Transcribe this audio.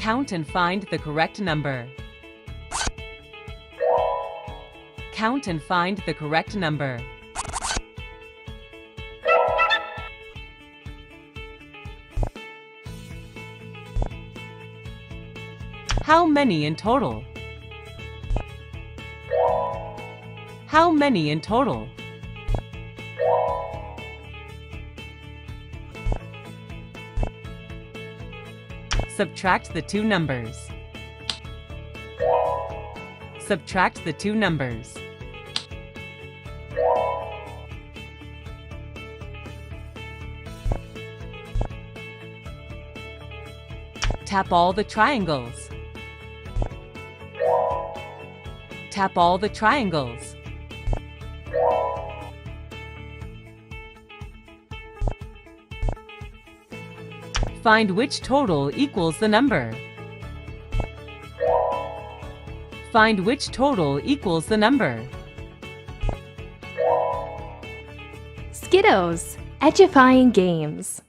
Count and find the correct number. Count and find the correct number. How many in total? How many in total? Subtract the two numbers. Subtract the two numbers. Tap all the triangles. Tap all the triangles. Find which total equals the number. Find which total equals the number. Skidos, edifying games.